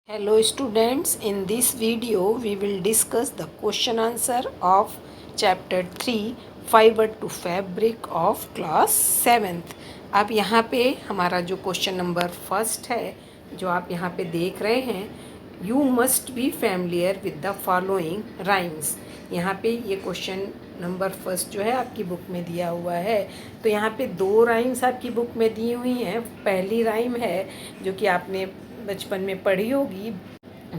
Hello students, in this video we will discuss the question answer of chapter 3 fiber to fabric of class 7th। अब यहाँ पे हमारा जो question number first है जो आप यहाँ पे देख रहे हैं, you must be familiar with the following rhymes. यहाँ पे ये क्वेश्चन नंबर फर्स्ट जो है आपकी बुक में दिया हुआ है। तो यहाँ पे दो राइम्स आपकी बुक में दी हुई हैं। पहली राइम है जो कि आपने बचपन में पढ़ी होगी,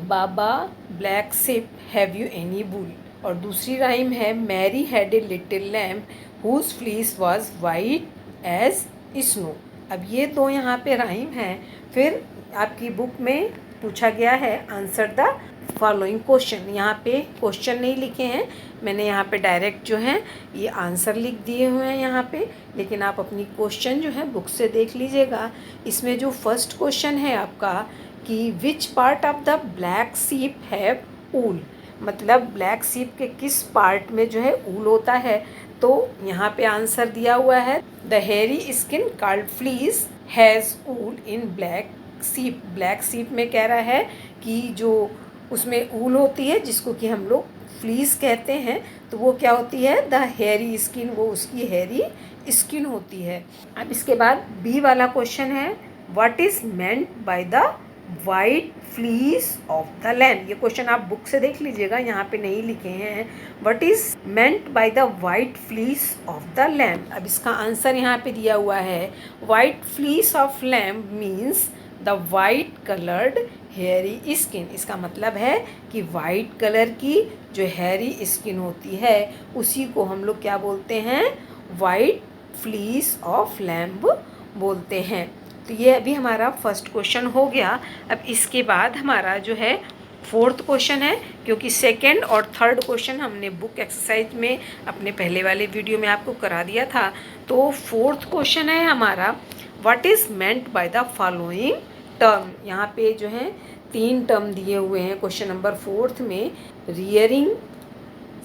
baa baa black sheep have you any wool, और दूसरी राइम है, Mary had a little lamb whose fleece was white as snow. अब ये दो यहाँ पे राइम हैं। फिर आपकी बुक में पूछा गया है आंसर द फॉलोइंग क्वेश्चन। यहाँ पे क्वेश्चन नहीं लिखे हैं, मैंने यहाँ पे डायरेक्ट जो है ये आंसर लिख दिए हुए हैं यहाँ पे, लेकिन आप अपनी क्वेश्चन जो है बुक से देख लीजिएगा। इसमें जो फर्स्ट क्वेश्चन है आपका कि which part of the black sheep have wool, मतलब ब्लैक शीप के किस पार्ट में जो है ऊल होता है। तो यहाँ पे आंसर दिया हुआ है, the hairy skin called fleece has wool in black sheep. Black sheep में कह रहा है कि जो उसमें ऊल होती है जिसको कि हम लोग फ्लीस कहते हैं, तो वो क्या होती है, द हेयरी स्किन, वो उसकी हेयरी स्किन होती है। अब इसके बाद बी वाला क्वेश्चन है, what is meant by the white fleece of the lamp. ये क्वेश्चन आप बुक से देख लीजिएगा, यहाँ पे नहीं लिखे हैं। What is meant by the white fleece of the lamp. अब इसका आंसर यहाँ पे दिया हुआ है, white fleece of lamp means the white coloured hairy skin. इसका मतलब है कि वाइट कलर की जो हेयरी स्किन होती है उसी को हम लोग क्या बोलते हैं, वाइट फ्लीस ऑफ लैम्प बोलते हैं। तो ये अभी हमारा फर्स्ट क्वेश्चन हो गया। अब इसके बाद हमारा जो है फोर्थ क्वेश्चन है, क्योंकि सेकंड और थर्ड क्वेश्चन हमने बुक एक्सरसाइज में अपने पहले वाले वीडियो में आपको करा दिया था। तो फोर्थ क्वेश्चन है हमारा, what is meant by the following term. यहाँ पे जो है 3 टर्म दिए हुए हैं क्वेश्चन नंबर फोर्थ में, रियरिंग,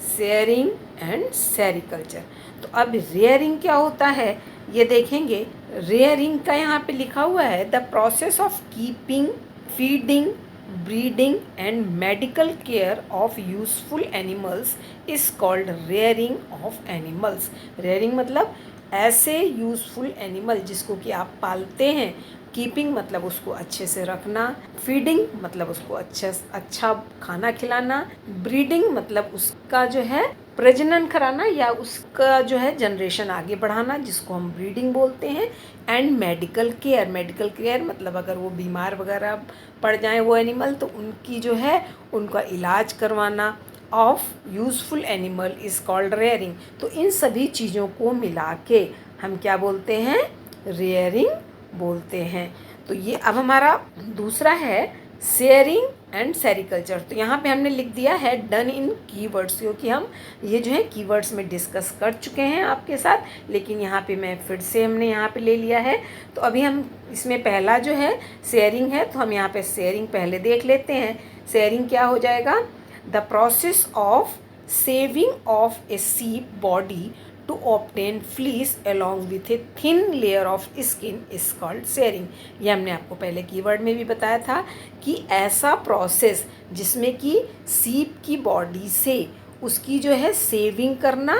शेयरिंग एंड सेरिकल्चर। तो अब रेयरिंग क्या होता है ये देखेंगे। रेयरिंग का यहाँ पे लिखा हुआ है, the process of keeping, feeding, breeding and medical care of useful animals is called rearing of animals. Rearing मतलब ऐसे यूजफुल एनिमल जिसको कि आप पालते हैं। कीपिंग मतलब उसको अच्छे से रखना, फीडिंग मतलब उसको अच्छा खाना खिलाना, ब्रीडिंग मतलब उसका जो है प्रजनन कराना या उसका जो है जनरेशन आगे बढ़ाना, जिसको हम ब्रीडिंग बोलते हैं। And medical care, medical care मतलब अगर वो बीमार वगैरह पड़ जाएं वो एनिमल, तो उनकी जो है उनका इलाज करवाना। Of useful animal is called rearing. तो इन सभी चीज़ों को मिला के हम क्या बोलते हैं, रेयरिंग बोलते हैं। तो ये अब हमारा दूसरा है शेयरिंग एंड सेरिकल्चर। तो यहाँ पे हमने लिख दिया है डन इन कीवर्ड्स, क्योंकि हम ये जो है कीवर्ड्स में डिस्कस कर चुके हैं आपके साथ, लेकिन यहाँ पे मैं फिर से हमने यहाँ पे ले लिया है। तो अभी हम इसमें पहला जो है शेयरिंग है, तो हम यहाँ पे शेयरिंग पहले देख लेते हैं। शेयरिंग क्या हो जाएगा, the process of shaving of a sheep body to obtain fleece along with a thin layer of skin is called sharing. ये हमने आपको पहले कीवर्ड में भी बताया था कि ऐसा प्रोसेस जिसमें कि सीप की बॉडी से उसकी जो है सेविंग करना,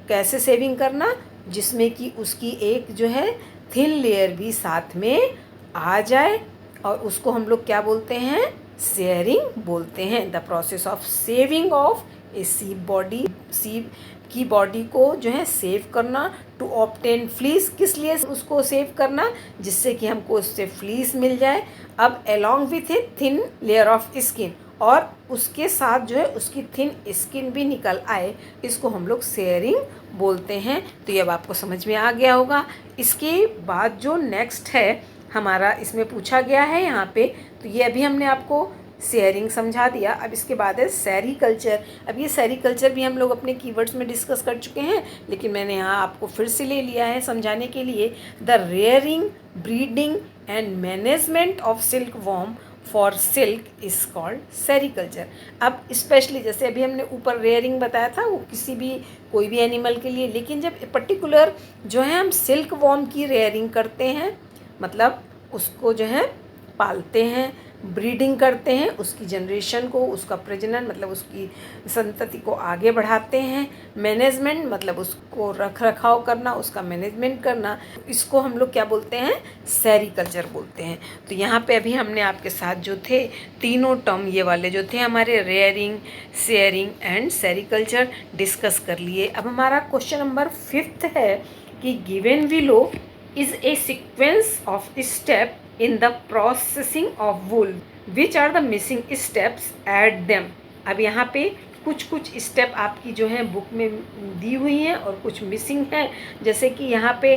कैसे सेविंग करना, जिसमें कि उसकी एक जो है थिन लेयर भी साथ में आ जाए, और उसको हम लोग क्या बोलते हैं, शेयरिंग बोलते हैं। The process of shaving of a sheep body, सीप की बॉडी को जो है सेव करना, टू ऑब्टेन फ्लीस, किस लिए उसको सेव करना, जिससे कि हमको उससे फ्लीस मिल जाए। अब along with a thin layer of skin, और उसके साथ जो है उसकी थिन स्किन भी निकल आए, इसको हम लोग शेयरिंग बोलते हैं। तो ये अब आपको समझ में आ गया होगा। इसके बाद जो नेक्स्ट है हमारा, इसमें पूछा गया है यहाँ पे, तो ये अभी हमने आपको शेयरिंग समझा दिया। अब इसके बाद है सेरिकल्चर। अब ये सेरिकल्चर भी हम लोग अपने कीवर्ड्स में डिस्कस कर चुके हैं, लेकिन मैंने यहाँ आपको फिर से ले लिया है समझाने के लिए। The rearing, breeding and management of silk worm for silk is called sericulture. अब स्पेशली जैसे अभी हमने ऊपर रेयरिंग बताया था, वो किसी भी कोई भी एनिमल के लिए, लेकिन जब पर्टिकुलर जो है हम सिल्क वॉर्म की रेयरिंग करते हैं, मतलब उसको जो है पालते हैं, ब्रीडिंग करते हैं, उसकी जनरेशन को, उसका प्रजनन मतलब उसकी संतति को आगे बढ़ाते हैं। मैनेजमेंट मतलब उसको रख रखाव करना, उसका मैनेजमेंट करना, इसको हम लोग क्या बोलते हैं, सेरिकल्चर बोलते हैं। तो यहाँ पे अभी हमने आपके साथ जो थे तीनों टर्म ये वाले जो थे हमारे rearing, sharing and sericulture discuss कर लिए। अब हमारा क्वेश्चन नंबर 5 है कि given below is A sequence of step in the processing of wool which are the missing steps add them। अब यहाँ पे कुछ कुछ स्टेप आपकी जो है बुक में दी हुई हैं और कुछ मिसिंग है। जैसे कि यहाँ पे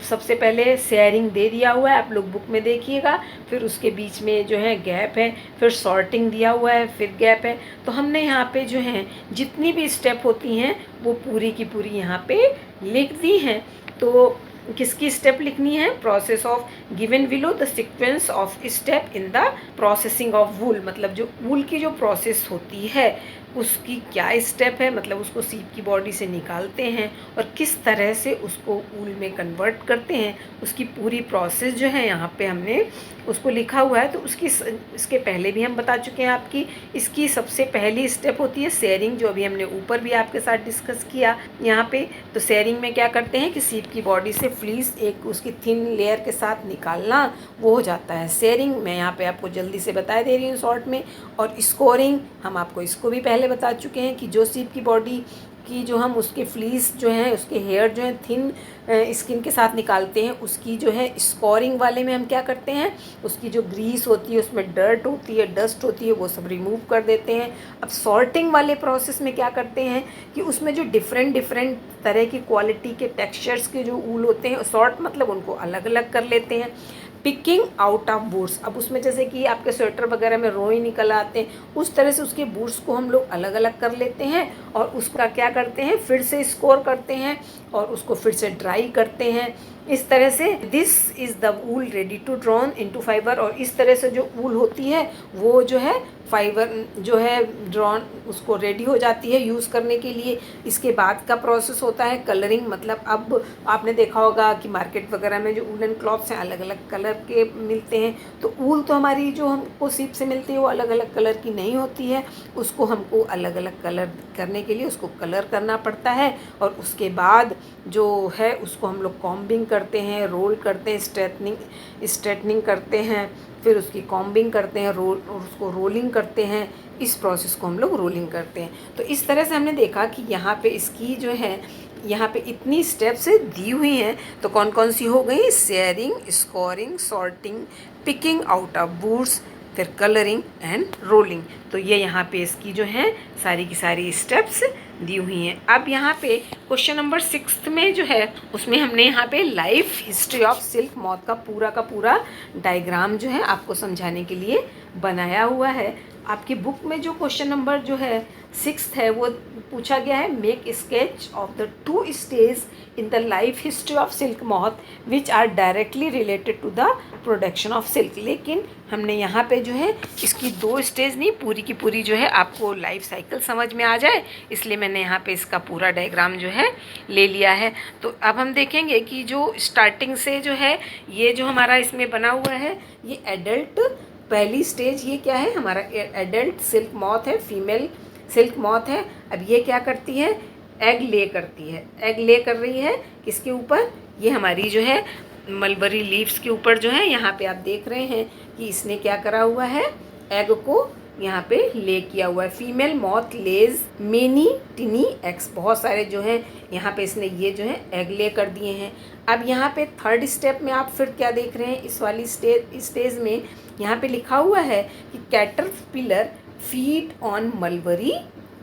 सबसे पहले शेयरिंग दे दिया हुआ है, आप लोग बुक में देखिएगा, फिर उसके बीच में जो है गैप है, फिर सॉर्टिंग दिया हुआ है, फिर गैप है। तो हमने यहाँ पे जो है जितनी भी स्टेप होती हैं वो पूरी की पूरी यहाँ पे लिख दी हैं। तो किसकी स्टेप लिखनी है, process of given below the sequence of step in the processing of wool, मतलब जो वूल की जो प्रोसेस होती है उसकी क्या स्टेप है, मतलब उसको सीप की बॉडी से निकालते हैं और किस तरह से उसको वूल में कन्वर्ट करते हैं, उसकी पूरी प्रोसेस जो है यहाँ पे हमने उसको लिखा हुआ है। तो उसकी इसके पहले भी हम बता चुके हैं आपकी, इसकी सबसे पहली स्टेप होती है शेयरिंग, जो अभी हमने ऊपर भी आपके साथ डिस्कस किया यहाँ पे। तो शेयरिंग में क्या करते हैं कि सीप की बॉडी से फ्लीस एक उसकी थिन लेयर के साथ निकालना, वो हो जाता है शेयरिंग। मैं यहाँ पे आपको जल्दी से बता दे रही हूँ शॉर्ट में। और स्कोरिंग हम आपको इसको भी पहले बता चुके हैं कि जो सीप की बॉडी की जो हम उसके फ्लीस जो हैं, उसके हेयर जो हैं थिन स्किन के साथ निकालते हैं, उसकी जो है स्कोरिंग वाले में हम क्या करते हैं, उसकी जो ग्रीस होती है, उसमें डर्ट होती है, डस्ट होती है, वो सब रिमूव कर देते हैं। अब सॉर्टिंग वाले प्रोसेस में क्या करते हैं कि उसमें जो डिफरेंट तरह की क्वालिटी के टेक्सचर्स के जो ऊल होते हैं, सॉर्ट मतलब उनको अलग अलग कर लेते हैं। पिकिंग आउट ऑफ बूट्स, अब उसमें जैसे कि आपके स्वेटर वगैरह में रोई निकल आते हैं, उस तरह से उसके बूट्स को हम लोग अलग अलग कर लेते हैं और उसका क्या करते हैं, फिर से स्कोर करते हैं और उसको फिर से ड्राई करते हैं। इस तरह से this is the wool ready to drawn into fibre, और इस तरह से जो वूल होती है वो जो है फाइबर जो है ड्रॉन उसको रेडी हो जाती है यूज़ करने के लिए। इसके बाद का प्रोसेस होता है कलरिंग, मतलब अब आपने देखा होगा कि मार्केट वगैरह में जो वूलन क्लॉथ्स हैं अलग अलग कलर के मिलते हैं। तो वूल तो हमारी जो हमको सीप से मिलती है वो अलग अलग कलर की नहीं होती है, उसको हमको अलग अलग कलर करने के लिए उसको कलर करना पड़ता है। और उसके बाद जो है उसको हम लोग कॉम्बिंग करते हैं, रोल करते हैं, स्ट्रेटनिंग करते हैं, फिर उसकी कॉम्बिंग करते हैं, रोल और उसको रोलिंग करते हैं। इस प्रोसेस को हम लोग रोलिंग करते हैं। तो इस तरह से हमने देखा कि यहाँ पे इसकी जो है यहाँ पे इतनी स्टेप्स दी हुई हैं। तो कौन कौन सी हो गई, sharing, scoring, sorting, picking out of boots, फिर कलरिंग एंड रोलिंग। तो ये यहाँ पे इसकी जो है सारी की सारी स्टेप्स दी हुई हैं। अब यहाँ पे क्वेश्चन नंबर 6 में जो है उसमें हमने यहाँ पे life history of silk moth का पूरा डायग्राम जो है आपको समझाने के लिए बनाया हुआ है। आपकी बुक में जो क्वेश्चन नंबर जो है 6 है वो पूछा गया है, make sketch of the 2 stage in the life history of silk moth which are directly related to the production of silk. लेकिन हमने यहाँ पे जो है इसकी 2 स्टेज नहीं, पूरी की पूरी जो है आपको लाइफ साइकिल समझ में आ जाए, इसलिए मैंने यहाँ पे इसका पूरा डायग्राम जो है ले लिया है। तो अब हम देखेंगे कि जो स्टार्टिंग से जो है ये जो हमारा इसमें बना हुआ है ये एडल्ट पहली स्टेज, ये क्या है हमारा एडल्ट सिल्क मॉथ है, फीमेल सिल्क मॉथ है। अब ये क्या करती है, एग ले करती है, एग ले कर रही है किसके ऊपर, ये हमारी जो है मलबरी लीव्स के ऊपर जो है यहाँ पे आप देख रहे हैं कि इसने क्या करा हुआ है, एग को यहाँ पे ले किया हुआ है। फीमेल मॉथ लेज मेनी टिनी एग्स, बहुत सारे जो है यहाँ पे इसने ये जो है एग ले कर दिए हैं। अब यहाँ पे 3rd स्टेप में आप फिर क्या देख रहे हैं, इस वाली स्टेज में यहाँ पे लिखा हुआ है कि caterpillar feed on mulberry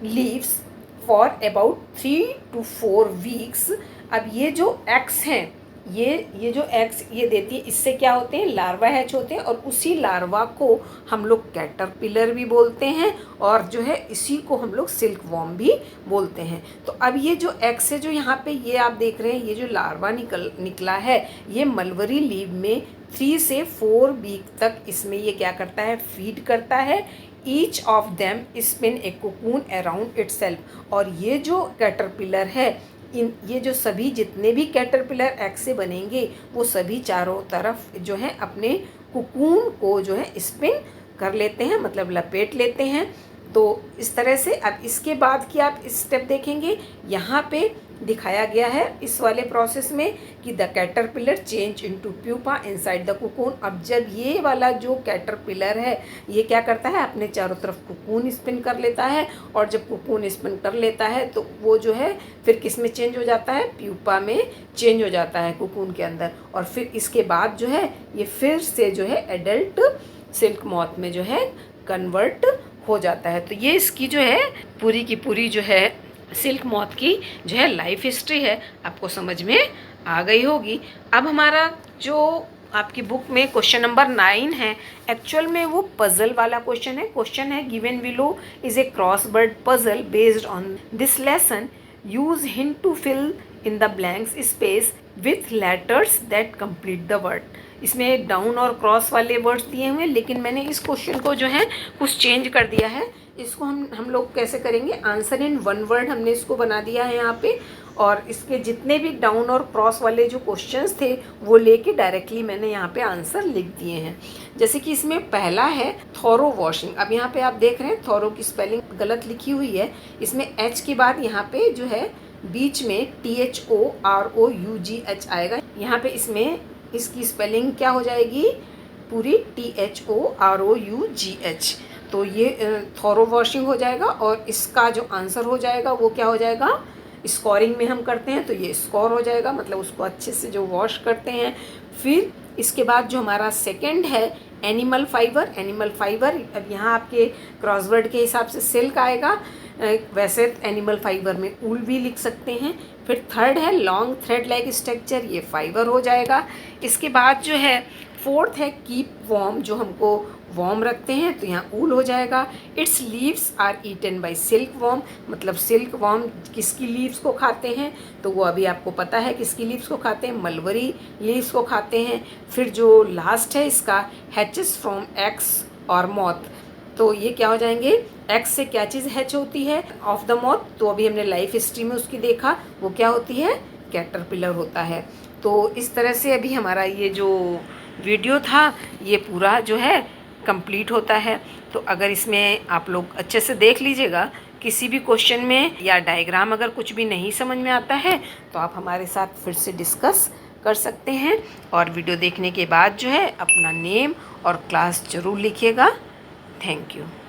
leaves for about 3 to 4 weeks. अब ये जो एग्स हैं ये जो एग्स ये देती है, इससे क्या होते हैं, लार्वा हैच होते हैं और उसी लार्वा को हम लोग कैटरपिलर भी बोलते हैं और जो है इसी को हम लोग सिल्क वॉर्म भी बोलते हैं। तो अब ये जो एग्स है जो यहाँ पे ये आप देख रहे हैं, ये जो लार्वा निकला है ये मलबरी लीव में 3 से 4 वीक तक इसमें ये क्या करता है, फीड करता है। Each of them spin A cocoon around itself, और ये जो कैटरपिलर है ये जो सभी जितने भी कैटरपिलर एग से बनेंगे वो सभी चारों तरफ जो है अपने कुकून को जो है स्पिन कर लेते हैं, मतलब लपेट लेते हैं। तो इस तरह से अब इसके बाद की आप स्टेप देखेंगे, यहाँ पे दिखाया गया है इस वाले प्रोसेस में कि the caterpillar change into pupa inside the cocoon. अब जब ये वाला जो कैटरपिलर है ये क्या करता है, अपने चारों तरफ कुकून स्पिन कर लेता है, और जब कुकून स्पिन कर लेता है तो वो जो है फिर किस में चेंज हो जाता है, प्यूपा में चेंज हो जाता है कुकून के अंदर। और फिर इसके बाद जो है ये फिर से जो है एडल्ट सिल्क मॉथ में जो है कन्वर्ट हो जाता है। तो ये इसकी जो है पूरी की पूरी जो है सिल्क मॉथ की जो है लाइफ हिस्ट्री है, आपको समझ में आ गई होगी। अब हमारा जो आपकी बुक में क्वेश्चन नंबर 9 है, एक्चुअल में वो पजल वाला क्वेश्चन है। क्वेश्चन है given below is a crossword puzzle based on this lesson, use hint to fill in the blanks space with letters that complete the word. इसमें down और cross वाले words दिए हुए हैं, लेकिन मैंने इस क्वेश्चन को जो है कुछ चेंज कर दिया है। इसको हम लोग कैसे करेंगे, आंसर इन वन वर्ड हमने इसको बना दिया है यहाँ पे, और इसके जितने भी डाउन और क्रॉस वाले जो क्वेश्चंस थे वो लेके डायरेक्टली मैंने यहाँ पे आंसर लिख दिए हैं। जैसे कि इसमें पहला है थॉरो वॉशिंग। अब यहाँ पे आप देख रहे हैं थॉरो की स्पेलिंग गलत लिखी हुई है, इसमें एच के बाद यहाँ पे जो है बीच में THOROUGH आएगा। यहाँ पे इसमें इसकी स्पेलिंग क्या हो जाएगी, पूरी THOROUGH। तो ये थॉरो वॉशिंग हो जाएगा, और इसका जो आंसर हो जाएगा वो क्या हो जाएगा, स्कोरिंग में हम करते हैं तो ये स्कोर हो जाएगा, मतलब उसको अच्छे से जो वॉश करते हैं। फिर इसके बाद जो हमारा सेकंड है एनिमल फाइबर। एनिमल फाइबर अब यहाँ आपके क्रॉसवर्ड के हिसाब से सिल्क आएगा, वैसे एनिमल फाइबर में ऊल भी लिख सकते हैं। फिर थर्ड है लॉन्ग थ्रेड लाइक स्ट्रक्चर, ये फाइबर हो जाएगा। इसके बाद जो है फोर्थ है कीप वार्म, जो हमको वार्म रखते हैं, तो यहाँ ऊल हो जाएगा। Its leaves are eaten by silk worm, मतलब सिल्क वार्म किसकी लीव्स को खाते हैं, तो वो अभी आपको पता है किसकी लीव्स को खाते हैं, मलबरी लीव्स को खाते हैं। फिर जो लास्ट है इसका हैचेस फ्रॉम एक्स और मॉथ, तो ये क्या हो जाएंगे, एक्स से क्या चीज़ हैच होती है, ऑफ द मॉथ, तो अभी हमने लाइफ हिस्ट्री में उसकी देखा वो क्या होती है, कैटरपिलर होता है। तो इस तरह से अभी हमारा ये जो वीडियो था ये पूरा जो है कंप्लीट होता है। तो अगर इसमें आप लोग अच्छे से देख लीजिएगा, किसी भी क्वेश्चन में या डायग्राम अगर कुछ भी नहीं समझ में आता है तो आप हमारे साथ फिर से डिस्कस कर सकते हैं। और वीडियो देखने के बाद जो है अपना नेम और क्लास ज़रूर लिखिएगा। Thank you.